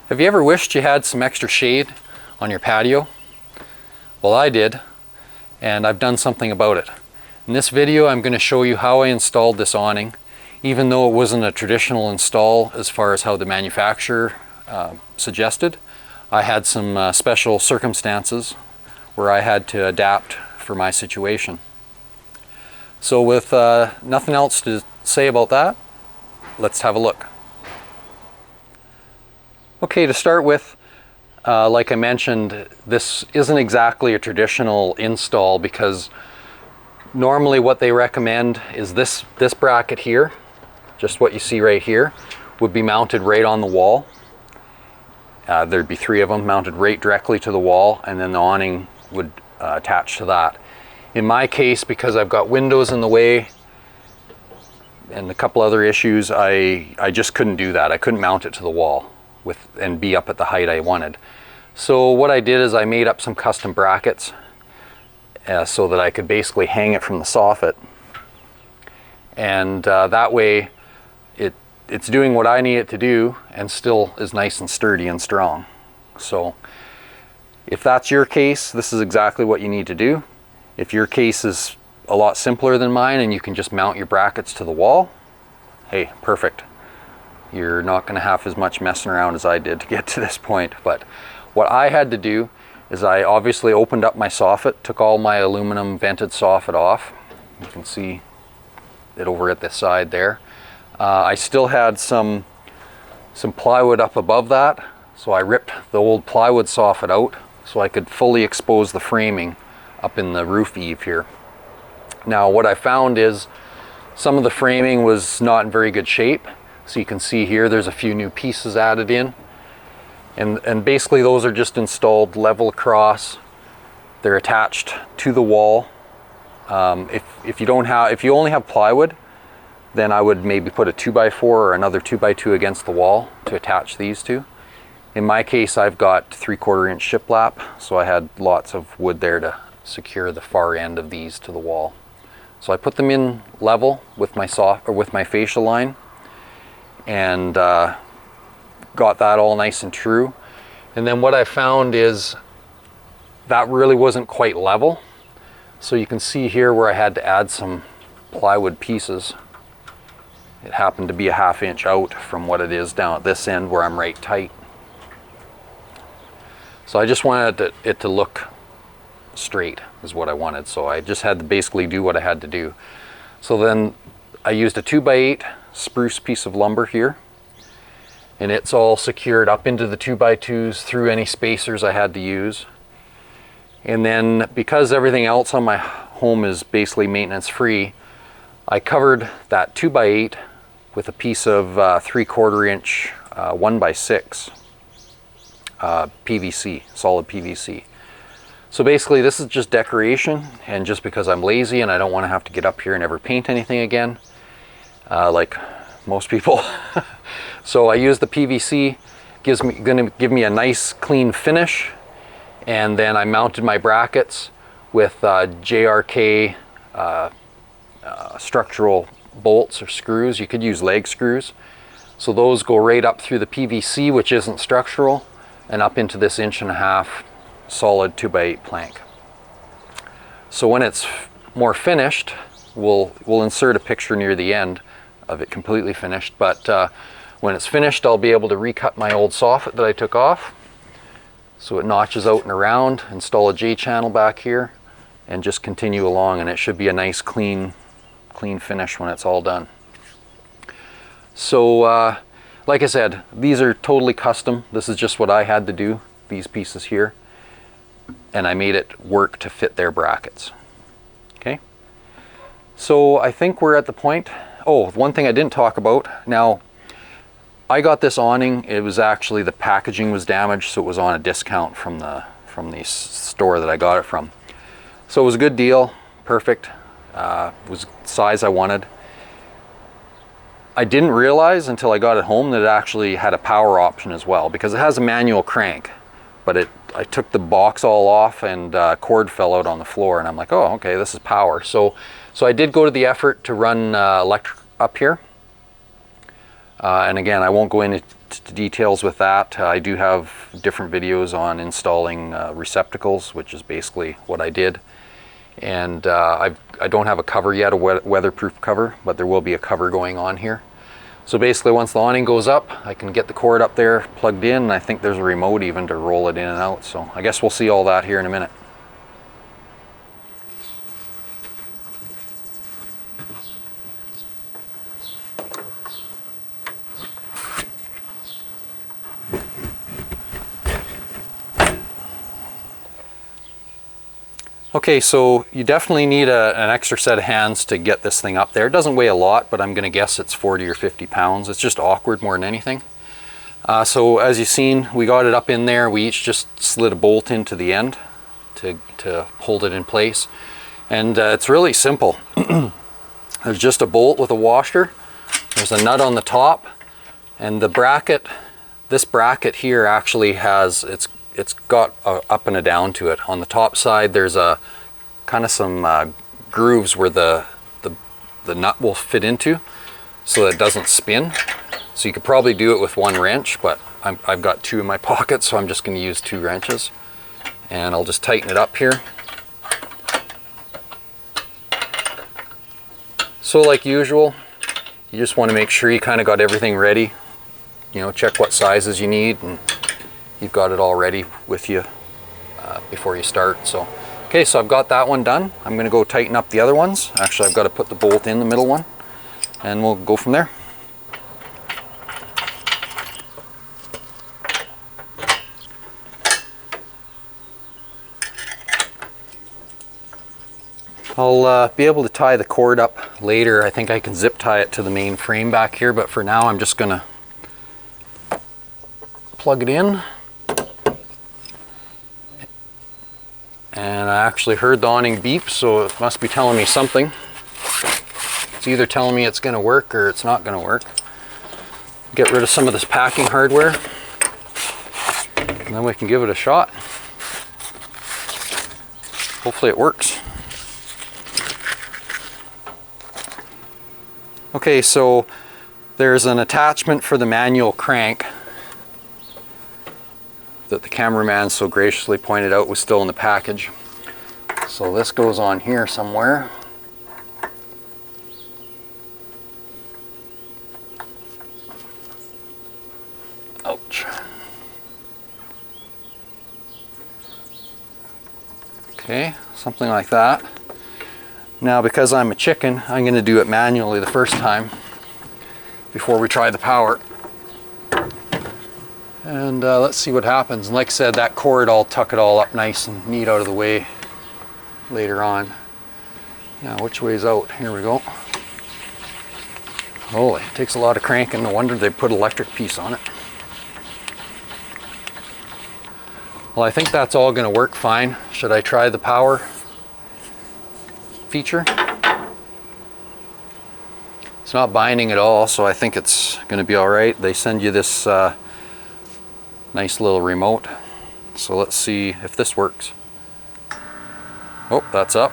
Have you ever wished you had some extra shade on your patio? Well, I did, and I've done something about it. In this video, I'm going to show you how I installed this awning. Even though it wasn't a traditional install as far as how the manufacturer suggested, I had some special circumstances where I had to adapt for my situation. So with nothing else to say about that, let's have a look. Okay, to start with, like I mentioned, this isn't exactly a traditional install because normally what they recommend is this bracket here, just what you see right here, would be mounted right on the wall. There'd be 3 of them mounted right directly to the wall, and then the awning would attach to that. In my case, because I've got windows in the way and a couple other issues, I just couldn't do that. I couldn't mount it to the wall and be up at the height I wanted. So what I did is I made up some custom brackets so that I could basically hang it from the soffit, and that way it's doing what I need it to do and still is nice and sturdy and strong. So if that's your case, this is exactly what you need to do. If your case is a lot simpler than mine and you can just mount your brackets to the wall, hey, perfect. You're not going to have as much messing around as I did to get to this point. But what I had to do is I obviously opened up my soffit, took all my aluminum vented soffit off. You can see it over at the side there. I still had some plywood up above that, so I ripped the old plywood soffit out so I could fully expose the framing up in the roof eave here. Now what I found is some of the framing was not in very good shape. So you can see here there's a few new pieces added in, and basically those are just installed level across. They're attached to the wall. If you only have plywood, then I would maybe put a 2x4 or another 2x2 against the wall to attach these to. In my case, I've got 3/4 inch shiplap, so I had lots of wood there to secure the far end of these to the wall. So I put them in level with my fascia line, and got that all nice and true. And then what I found is that really wasn't quite level. So you can see here where I had to add some plywood pieces. It happened to be a 1/2 inch out from what it is down at this end where I'm right tight. So I just wanted it to look straight is what I wanted. So I just had to basically do what I had to do. So then I used a 2x8 spruce piece of lumber here, and it's all secured up into the 2x2s through any spacers I had to use. And then because everything else on my home is basically maintenance free, I covered that 2x8 with a piece of 3/4 inch 1x6 PVC, solid PVC. So basically this is just decoration, and just because I'm lazy and I don't want to have to get up here and ever paint anything again, like most people. So I use the PVC, gonna give me a nice clean finish, and then I mounted my brackets with JRK structural bolts or screws. You could use leg screws. So those go right up through the PVC, which isn't structural, and up into this 1.5 inch solid 2x8 plank. So when it's more finished, we'll insert a picture near the end of it completely finished, but when it's finished I'll be able to recut my old soffit that I took off so it notches out and around, install a J-channel back here, and just continue along, and it should be a nice clean finish when it's all done. So like I said, these are totally custom. This is just what I had to do, these pieces here, and I made it work to fit their brackets. Okay, so I think we're at the point. Oh, one thing I didn't talk about. Now, I got this awning. It was actually, the packaging was damaged, so it was on a discount from the store that I got it from. So it was a good deal, perfect. It was the size I wanted. I didn't realize until I got it home that it actually had a power option as well, because it has a manual crank, but I took the box all off and cord fell out on the floor, and I'm like, oh, okay, this is power. So I did go to the effort to run electric up here. And again, I won't go into details with that. I do have different videos on installing receptacles, which is basically what I did. And I don't have a cover yet, a weatherproof cover, but there will be a cover going on here. So basically, once the awning goes up, I can get the cord up there plugged in, and I think there's a remote even to roll it in and out. So I guess we'll see all that here in a minute. Okay, so you definitely need an extra set of hands to get this thing up there. It doesn't weigh a lot, but I'm going to guess it's 40 or 50 pounds. It's just awkward more than anything. So as you've seen, we got it up in there. We each just slid a bolt into the end to hold it in place. And it's really simple. There's just a bolt with a washer. There's a nut on the top. And the bracket, this bracket here actually has, it's got a up and a down to it. On the top side, there's a kind of some grooves where the nut will fit into, so that it doesn't spin. So you could probably do it with one wrench, but I've got two in my pocket, so I'm just going to use 2 wrenches. And I'll just tighten it up here. So like usual, you just want to make sure you kind of got everything ready. You know, check what sizes you need, and you've got it all ready with you before you start. So, okay, so I've got that one done. I'm going to go tighten up the other ones. Actually, I've got to put the bolt in the middle one, and we'll go from there. I'll be able to tie the cord up later. I think I can zip tie it to the main frame back here, but for now I'm just going to plug it in. And I actually heard the awning beep, so it must be telling me something. It's either telling me it's going to work or it's not going to work. Get rid of some of this packing hardware, and then we can give it a shot. Hopefully it works. Okay, so there's an attachment for the manual crank that the cameraman so graciously pointed out was still in the package. So this goes on here somewhere. Ouch. Okay, something like that. Now, because I'm a chicken, I'm going to do it manually the first time before we try the power. And let's see what happens. And like I said, that cord, I'll tuck it all up nice and neat out of the way later on. Now, which way's out? Here we go. Holy, it takes a lot of cranking. No wonder they put an electric piece on it. Well, I think that's all going to work fine. Should I try the power feature? It's not binding at all, so I think it's going to be all right. They send you this nice little remote. So let's see if this works. Oh, that's up.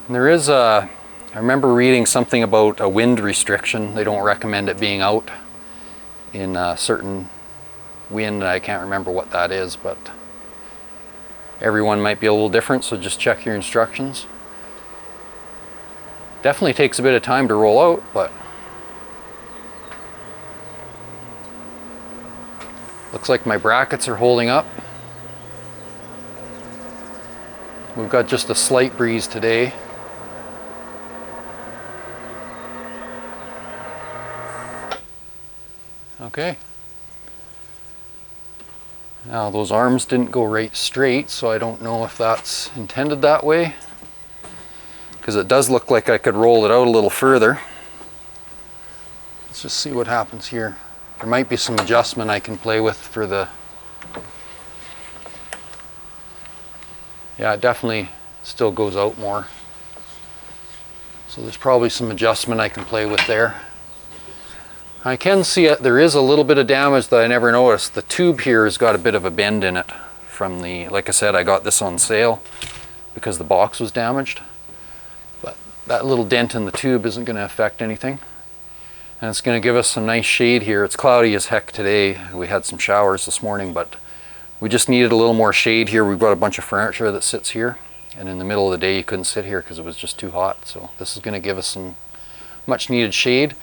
And there is a, I remember reading something about a wind restriction. They don't recommend it being out in a certain wind. I can't remember what that is, but everyone might be a little different, so just check your instructions. Definitely takes a bit of time to roll out, but looks like my brackets are holding up. We've got just a slight breeze today. Okay. Now those arms didn't go right straight, so I don't know if that's intended that way, because it does look like I could roll it out a little further. Let's just see what happens here. There might be some adjustment I can play with for the... Yeah, it definitely still goes out more. So there's probably some adjustment I can play with there. I can see it, there is a little bit of damage that I never noticed. The tube here has got a bit of a bend in it from the, like I said, I got this on sale because the box was damaged. But that little dent in the tube isn't going to affect anything. And it's going to give us some nice shade here. It's cloudy as heck today. We had some showers this morning, but we just needed a little more shade here. We've got a bunch of furniture that sits here, and in the middle of the day you couldn't sit here because it was just too hot. So this is going to give us some much needed shade.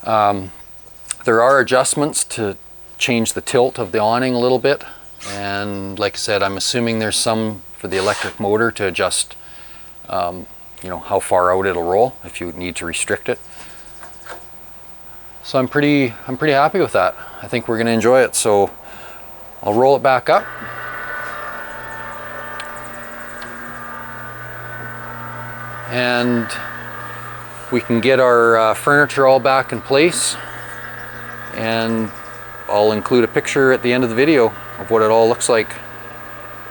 There are adjustments to change the tilt of the awning a little bit, and like I said, I'm assuming there's some for the electric motor to adjust you know, how far out it'll roll if you need to restrict it. So I'm pretty happy with that. I think we're going to enjoy it. So I'll roll it back up. And we can get our furniture all back in place. And I'll include a picture at the end of the video of what it all looks like.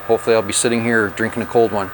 Hopefully I'll be sitting here drinking a cold one.